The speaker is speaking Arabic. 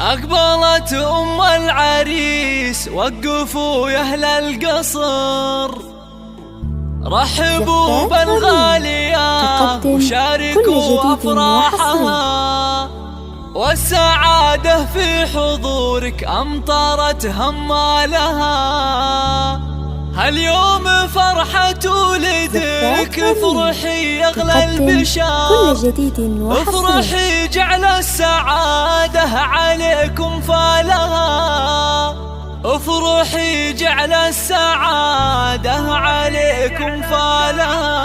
أقبلت أم العريس، وقفوا يا أهل القصر، رحبوا بالغالية وشاركوا أفراحها، والسعادة في حضورك أمطرت همالها. هاليوم فرحة ولدك، افرحي يا أغلى البشار، افرحي جعل السعادة عليكم فالها، افرحي جعل السعادة عليكم فالها.